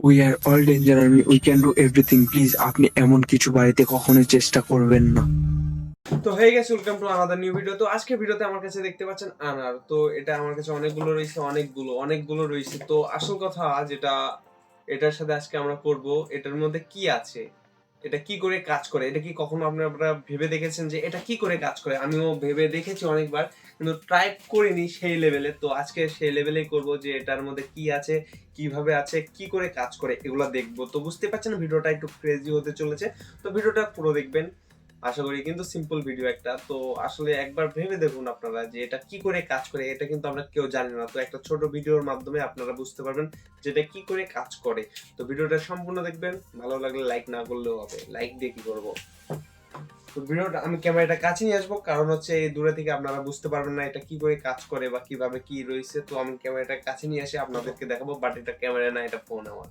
We are all danger army, we can do everything. Please আপনি এমন কিছু বাড়িতে কখনোই চেষ্টা করবেন না। তো হয়ে গেছে, welcome to another new video. তো আজকে ভিডিওতে আমার কাছে দেখতে পাচ্ছেন আনার। তো এটা আমার কাছে অনেকগুলো রয়েছে, অনেকগুলো রয়েছে। তো আসল কথা যেটা এটার সাথে আজকে আমরা করব, এটার মধ্যে কি আছে, এটা কি করে কাজ করে, এটা কি কখনো আপনারা ভেবে দেখেছেন যে এটা কি করে কাজ করে? আমিও ভেবে দেখেছি অনেকবার, কিন্তু ট্রাই করিনি সেই লেভেলে। তো আজকে সেই লেভেলেই করব যে এটার মধ্যে কি আছে, কিভাবে আছে, কি করে কাজ করে, এগুলো দেখবো। তো বুঝতে পারছেন ভিডিওটা একটু ক্রেজি হতে চলেছে, তো ভিডিওটা পুরো দেখবেন আশা করি। কিন্তু সিম্পল ভিডিও একটা, তো আসলে একবার ভেবে দেখুন আপনারা যে এটা কি করে কাজ করে। এটা কিন্তু আমরা কেউ জানি না, তো একটা ছোট ভিডিওর মাধ্যমে আপনারা বুঝতে পারবেন যে এটা কি করে কাজ করে। তো ভিডিওটা সম্পূর্ণ দেখবেন, ভালো লাগলে লাইক না করলেও হবে, লাইক দিয়ে কি করবো। তো ভিডিওটা আমি ক্যামেরাটা কাছে নিয়ে আসবো, কারণ হচ্ছে এই দূরে থেকে আপনারা বুঝতে পারবেন না এটা কি করে কাজ করে বা কিভাবে কি রয়েছে। তো আমি ক্যামেরাটা কাছে নিয়ে এসে আপনাদেরকে দেখাবো, বাট এটা ক্যামেরা না, এটা ফোন আমার।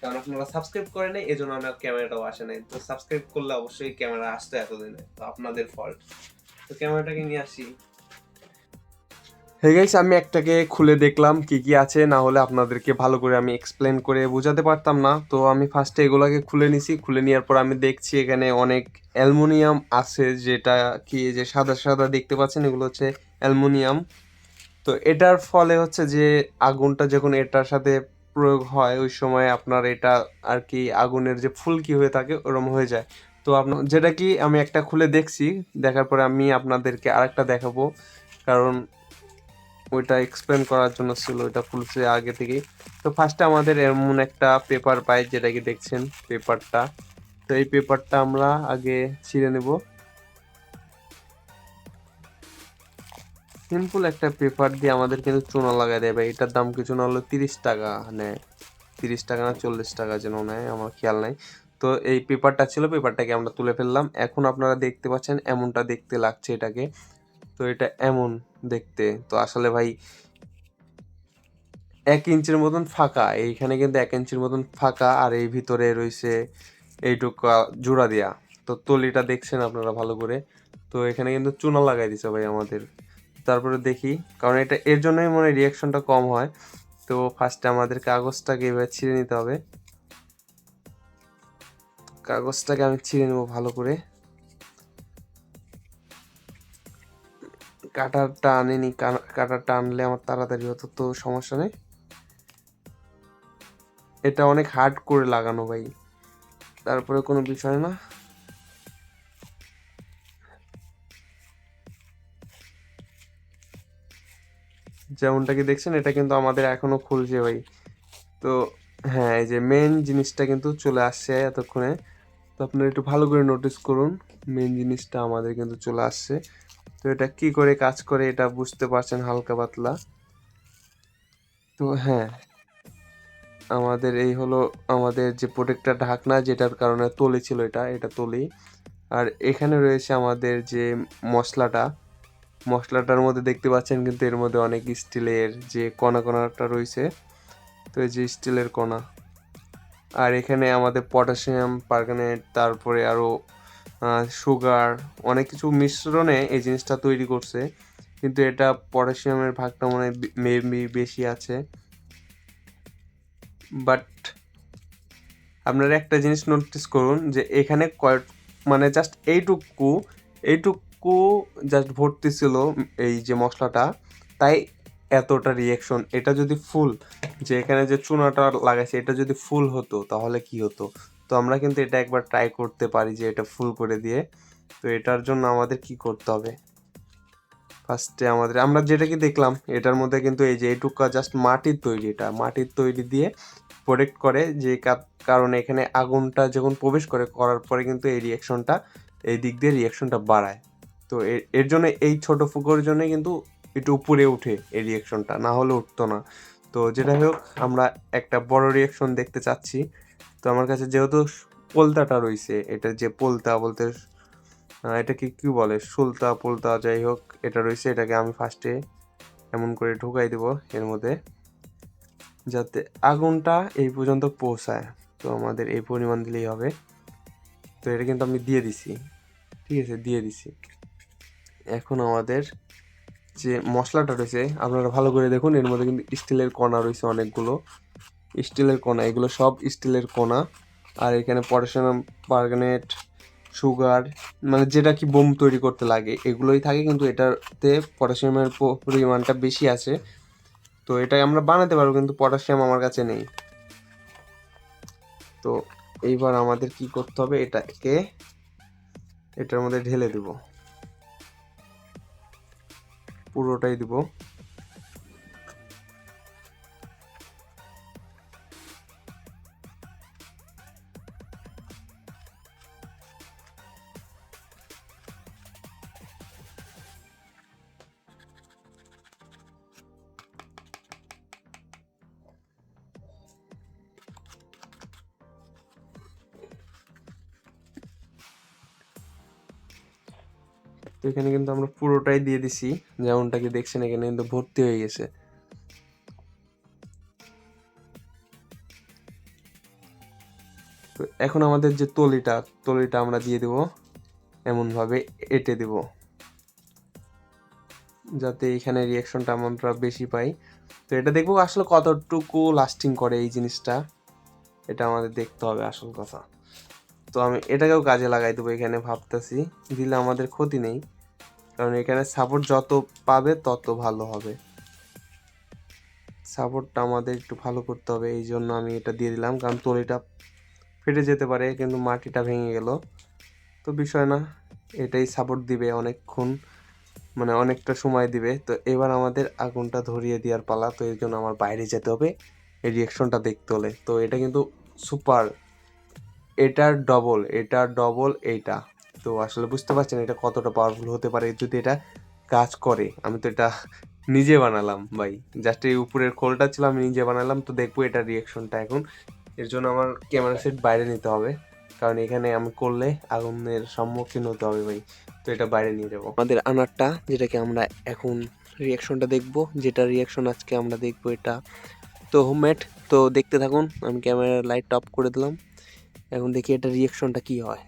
কারণ আপনারা সাবস্ক্রাইব করেন নাই, এজন্য আমার ক্যামেরাটাও আসে নাই। তো সাবস্ক্রাইব করলে অবশ্যই ক্যামেরা আসতো এতদিনে, তো আপনাদের ফল্ট। তো ক্যামেরাটাকে নিয়ে আসি। হে গাইস, আমি একটাকে খুলে দেখলাম কি কি আছে, না হলে আপনাদেরকে ভালো করে আমি এক্সপ্লেন করে বোঝাতে পারতাম না। তো আমি ফার্স্টে এগুলাকে খুলে নিছি, খুলে নেওয়ার পর আমি দেখছি এখানে অনেক অ্যালুমিনিয়াম আছে, যেটা কি এই যে সাদা সাদা দেখতে পাচ্ছেন, এগুলো হচ্ছে অ্যালুমিনিয়াম। তো এটার ফলে হচ্ছে যে আগুনটা যখন এটার সাথে প্রয়োগ হয়, ওই সময় আপনার এটা আর কি আগুনের যে ফুলকি হয়ে থাকে ওরকম হয়ে যায়। তো আপনার যেটা কি আমি একটা খুলে দেখছি, দেখার পরে আমি আপনাদেরকে আরেকটা দেখাবো, কারণ ওইটা এক্সপ্লেন করার জন্য ছিল, ওইটা খুলছে আগে থেকেই। তো ফার্স্টে আমাদের এমন একটা পেপার পাই, যেটা কি দেখছেন পেপারটা। তো এই পেপারটা আমরা আগে ছিঁড়ে নেব। সিম্পল একটা পেপার দিয়ে আমাদের কিন্তু চুনা লাগাই দেবে। এটার দাম কিছু না হলো 30 টাকা নেয়, 30 টাকা না 40 টাকা যেন নেয়, আমার খেয়াল নাই। তো এই পেপারটা ছিল, পেপারটাকে আমরা তুলে ফেললাম। এখন আপনারা দেখতে পাচ্ছেন এমনটা দেখতে লাগছে এটাকে। তো এটা এমন দেখতে, তো আসলে ভাই 1 ইঞ্চির মতন ফাঁকা, এইখানে কিন্তু 1 ইঞ্চির মতন ফাঁকা, আর এই ভিতরে রয়েছে এইটুকু জোড়া দিয়া। তো তলিটা দেখছেন আপনারা ভালো করে। তো এখানে কিন্তু চুনা লাগাই দিছে ভাই আমাদের। তারপরে দেখি, কারণ এটা এর জন্যই মনে হয় রিয়াকশনটা কম হয়। তো ফার্স্টে আমাদের কাগজটাকে এভাবে ছিঁড়ে নিতে হবে। কাগজটাকে আমি ছিঁড়ে নেবো ভালো করে। কাটারটা আনিনি, কাটারটা আনলে আমার তাড়াতাড়ি হতো, তো সমস্যা নেই। এটা অনেক হার্ড করে লাগানো ভাই, তারপরে কোনো বিষয় না। যেমনটা কি দেখছেন, এটা কিন্তু আমাদের এখনো খুলছে ভাই। তো হ্যাঁ, এই যে মেন জিনিসটা কিন্তু চলে আসছে এতক্ষণে। তো আপনারা একটু ভালো করে নোটিস করুন, মেন জিনিসটা আমাদের কিন্তু চলে আসছে। তো এটা কি করে কাজ করে এটা বুঝতে পারছেন হালকা পাতলা। তো হ্যাঁ, আমাদের এই হলো আমাদের যে প্রোটেক্টর ঢাকনা, যেটার কারণে তলি ছিল, এটা তলি। আর এখানে রয়েছে আমাদের যে মশলাটা, মশলাটার মধ্যে দেখতে পাচ্ছেন কিন্তু এর মধ্যে অনেক স্টিলের যে কণা কণাটা রয়েছে। তো এই যে স্টিলের কণা, আর এখানে আমাদের পটাশিয়াম পারম্যাঙ্গানেট, তারপরে আরও সুগার, অনেক কিছু মিশ্রণে এই জিনিসটা তৈরি করছে। কিন্তু এটা পটাশিয়ামের ভাগটা মনে হয় মেবি বেশি আছে। বাট আপনারা একটা জিনিস নোটিস করুন যে এখানে মানে জাস্ট এইটুকু জাস্ট ভর্তি ছিল এই যে মশলাটা, তাই এতটা রিয়াকশন। এটা যদি ফুল, যে এখানে যে চুনাটা লাগাইছে, এটা যদি ফুল হতো তাহলে কি হতো। তো আমরা কিন্তু এটা একবার ট্রাই করতে পারি যে এটা ফুল করে দিয়ে। তো এটার জন্য আমাদের কি করতে হবে, ফার্স্টে আমরা যেটা কি দেখলাম, এটার মধ্যে কিন্তু এই যে এইটুকু জাস্ট মাটির তৈরি, এটা মাটির তৈরি দিয়ে প্রোটেক্ট করে, যে কারণে এখানে আগুনটা যখন প্রবেশ করার পরে কিন্তু এই রিয়াকশনটা, এই দিক দিয়ে রিয়াকশনটা বাড়ায়। তো এর জন্য এই ছোট ফুকোর জন্য কিন্তু একটু উপরে উঠে এই রিয়াকশনটা, না হলে উঠতো না। তো যেটা হোক, আমরা একটা বড় রিয়াকশন দেখতে চাচ্ছি। তো আমার কাছে যেহেতু পোলতাটা রয়েছে, এটা যে পোলতা বলতে এটাকে কি বলে, সুলতা পোলতা যাই হোক, এটা রয়েছে, এটাকে আমি ফার্স্টে এমন করে ঢুকাই দেব এর মধ্যে, যাতে আগুনটা এই পর্যন্ত পৌঁছায়। তো আমাদের এই পরিমাণ দিলেই হবে। তো এটা কিন্তু আমি দিয়ে দিছি, ঠিক আছে, দিয়ে দিছি। এখন আমাদের যে মশলাটা রয়েছে আপনারা ভালো করে দেখুন, এর মধ্যে কিন্তু স্টিলের কণা রয়েছে অনেকগুলো, স্টিলের কোনা, এগুলো সব স্টিলের কোনা। আর এখানে পটাশিয়াম পারম্যাঙ্গানেট, সুগার, মানে যেটা কি বোম তৈরি করতে লাগে এগুলোই থাকে, কিন্তু এটাতে পটাশিয়ামের পরিমাণটা বেশি আছে। তো এটাই আমরা বানাতে পারবো, কিন্তু পটাশিয়াম আমার কাছে নেই। তো এইবার আমাদের কি করতে হবে, এটাকে এটার মধ্যে ঢেলে দিব, পুরোটাই দিব। তো এখানে কিন্তু আমরা পুরোটাই দিয়ে দিছি, যেমনটা কি দেখছেন এখানে কিন্তু ভর্তি হয়ে গেছে। তো এখন আমাদের যে তলিটা আমরা দিয়ে দেব, এমনভাবে এঁটে দেব যাতে এখানে রিয়াকশনটা আমরা বেশি পাই। তো এটা দেখবো আসলে কতটুকু লাস্টিং করে এই জিনিসটা, এটা আমাদের দেখতে হবে আসল কথা। তো আমি এটাকেও কাজে লাগাই দেবো, এখানে ভাবতেছি দিলে আমাদের ক্ষতি নেই, কারণ এখানে সাপোর্ট যত পাবে তত ভালো হবে। সাপোর্টটা আমাদের একটু ভালো করতে হবে, এই জন্য আমি এটা দিয়ে দিলাম, কারণ তলিটা ফেটে যেতে পারে, কিন্তু মাটিটা ভেঙে গেল তো বিষয় না, এটাই সাপোর্ট দিবে অনেকক্ষণ, মানে অনেকটা সময় দিবে। তো এবার আমাদের আগুনটা ধরিয়ে দেওয়ার পালা। তো এর জন্য আমার বাইরে যেতে হবে এই রিয়াকশনটা দেখতে হলে। তো এটা কিন্তু সুপার, এটার ডবল এইটা। তো আসলে বুঝতে পারছেন এটা কতটা পাওয়ারফুল হতে পারে যদি এটা কাজ করে। আমি তো এটা নিজে বানালাম ভাই, জাস্ট এই উপরের খোলটা ছিল আমি নিজে বানালাম। তো দেখবো এটা রিয়াকশনটা এখন। এর জন্য আমার ক্যামেরা সেট বাইরে নিতে হবে, কারণ এখানে আমি করলে আগুনের সম্মুখীন হতে হবে ভাই। তো এটা বাইরে নিয়ে যাবো। আমাদের আনারটা, যেটাকে আমরা এখন রিয়াকশনটা দেখবো, যেটা রিয়াকশন আজকে আমরা দেখবো এটা তো হোমমেড। তো দেখতে থাকুন, আমি ক্যামেরার লাইট অফ করে দিলাম, এখন দেখি এটা রিয়াকশনটা কি হয়।